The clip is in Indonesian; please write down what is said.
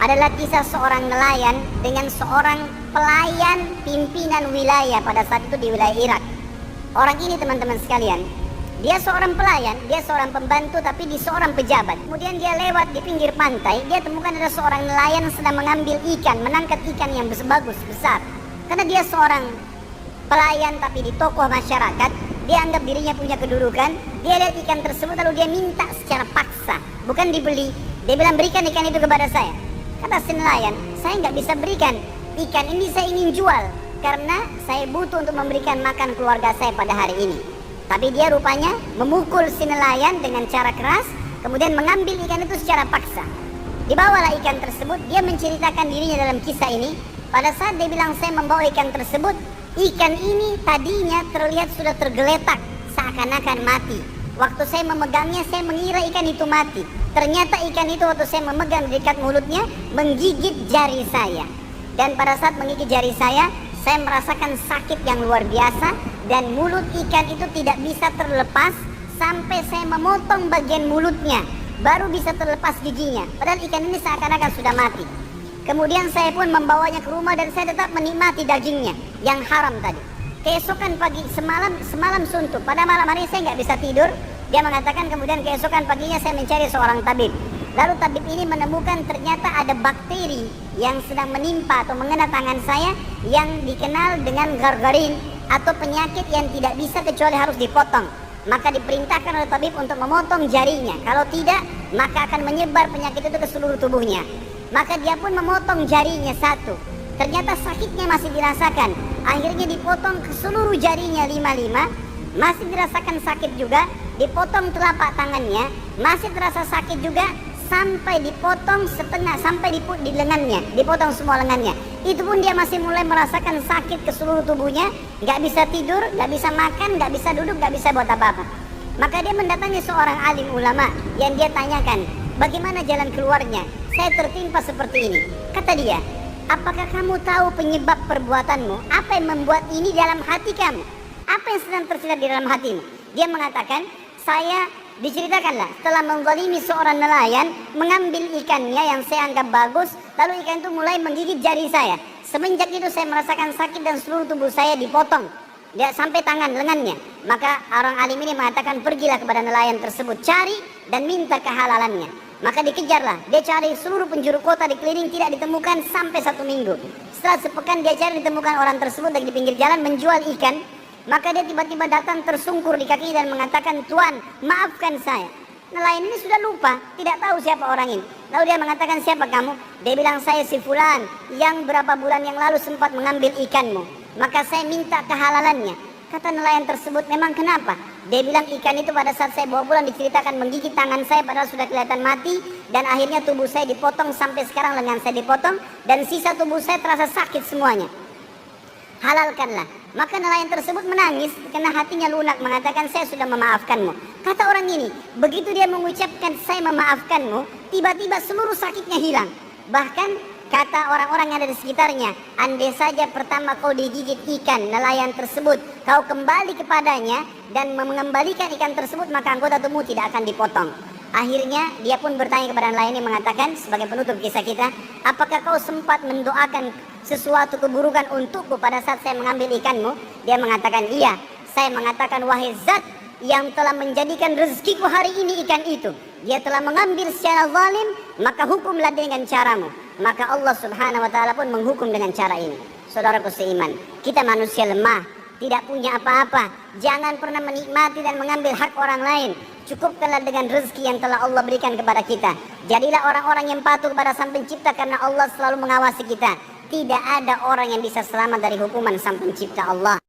adalah kisah seorang nelayan dengan seorang pelayan pimpinan wilayah pada saat itu di wilayah Irak. Orang ini teman-teman sekalian, dia seorang pelayan, dia seorang pembantu tapi di seorang pejabat. Kemudian dia lewat di pinggir pantai, dia temukan ada seorang nelayan sedang mengambil ikan, menangkap ikan yang bagus, besar. Karena dia seorang pelayan tapi di tokoh masyarakat, dia anggap dirinya punya kedudukan. Dia lihat ikan tersebut lalu dia minta secara paksa, bukan dibeli. Dia bilang, berikan ikan itu kepada saya. Kata si nelayan, saya nggak bisa berikan ikan ini, saya ingin jual karena saya butuh untuk memberikan makan keluarga saya pada hari ini. Tapi dia rupanya memukul si nelayan dengan cara keras, kemudian mengambil ikan itu secara paksa. Dibawalah ikan tersebut, dia menceritakan dirinya dalam kisah ini. Pada saat dia bilang saya membawa ikan tersebut, ikan ini tadinya terlihat sudah tergeletak seakan-akan mati. Waktu saya memegangnya, saya mengira ikan itu mati. Ternyata ikan itu waktu saya memegang di dekat mulutnya, menggigit jari saya. Dan pada saat menggigit jari saya merasakan sakit yang luar biasa. Dan mulut ikan itu tidak bisa terlepas sampai saya memotong bagian mulutnya, baru bisa terlepas giginya. Padahal ikan ini seakan-akan sudah mati. Kemudian saya pun membawanya ke rumah dan saya tetap menikmati dagingnya yang haram tadi. Keesokan pagi, semalam suntuk. Pada malam hari saya nggak bisa tidur. Dia mengatakan kemudian keesokan paginya saya mencari seorang tabib. Lalu tabib ini menemukan ternyata ada bakteri yang sedang menimpa atau mengena tangan saya yang dikenal dengan gargarin atau penyakit yang tidak bisa kecuali harus dipotong. Maka diperintahkan oleh tabib untuk memotong jarinya. Kalau tidak, maka akan menyebar penyakit itu ke seluruh tubuhnya. Maka dia pun memotong jarinya satu. Ternyata sakitnya masih dirasakan. Akhirnya dipotong ke seluruh jarinya 5 masih dirasakan sakit juga. Dipotong telapak tangannya, masih terasa sakit juga. Sampai dipotong setengah, sampai di lengannya, dipotong semua lengannya. Itu pun dia masih mulai merasakan sakit ke seluruh tubuhnya. Gak bisa tidur, gak bisa makan, gak bisa duduk, gak bisa buat apa-apa. Maka dia mendatangi seorang alim ulama yang dia tanyakan, bagaimana jalan keluarnya? Saya tertimpa seperti ini. Kata dia, apakah kamu tahu penyebab perbuatanmu? Apa yang membuat ini dalam hati kamu? Apa yang sedang tersirat di dalam hatimu? Dia mengatakan, saya diceritakanlah setelah menzalimi seorang nelayan, mengambil ikannya yang saya anggap bagus, lalu ikan itu mulai menggigit jari saya. Semenjak itu saya merasakan sakit dan seluruh tubuh saya dipotong, dia sampai tangan lengannya. Maka orang alim ini mengatakan, pergilah kepada nelayan tersebut, cari dan minta kehalalannya. Maka dikejarlah, dia cari seluruh penjuru kota, dikeliling, tidak ditemukan sampai 1 minggu. Setelah sepekan dia cari, ditemukan orang tersebut lagi di pinggir jalan menjual ikan. Maka dia tiba-tiba datang tersungkur di kaki dan mengatakan, Tuan, maafkan saya. Nelayan ini sudah lupa, tidak tahu siapa orang ini. Lalu dia mengatakan, siapa kamu? Dia bilang, saya si fulan yang berapa bulan yang lalu sempat mengambil ikanmu. Maka saya minta kehalalannya. Kata nelayan tersebut, memang kenapa? Dia bilang, ikan itu pada saat saya bawa pulang diceritakan menggigit tangan saya padahal sudah kelihatan mati. Dan akhirnya tubuh saya dipotong, sampai sekarang lengan saya dipotong. Dan sisa tubuh saya terasa sakit semuanya. Halalkanlah. Maka nelayan tersebut menangis karena hatinya lunak, mengatakan, saya sudah memaafkanmu. Kata orang ini, begitu dia mengucapkan saya memaafkanmu, tiba-tiba seluruh sakitnya hilang. Bahkan kata orang-orang yang ada di sekitarnya, andai saja pertama kau digigit ikan nelayan tersebut, kau kembali kepadanya dan mengembalikan ikan tersebut, maka anggota tubuhmu tidak akan dipotong. Akhirnya dia pun bertanya kepada nelayan yang mengatakan, sebagai penutup kisah kita, apakah kau sempat mendoakan sesuatu keburukan untukku pada saat saya mengambil ikanmu? Dia mengatakan, iya. Saya mengatakan, wahai zat yang telah menjadikan rezekiku hari ini ikan itu, dia telah mengambil secara zalim, maka hukumlah dengan caramu. Maka Allah subhanahu wa ta'ala pun menghukum dengan cara ini. Saudaraku seiman, kita manusia lemah, tidak punya apa-apa. Jangan pernah menikmati dan mengambil hak orang lain. Cukupkanlah dengan rezeki yang telah Allah berikan kepada kita. Jadilah orang-orang yang patuh kepada Sang Pencipta, karena Allah selalu mengawasi kita. Tidak ada orang yang bisa selamat dari hukuman Sang Pencipta Allah.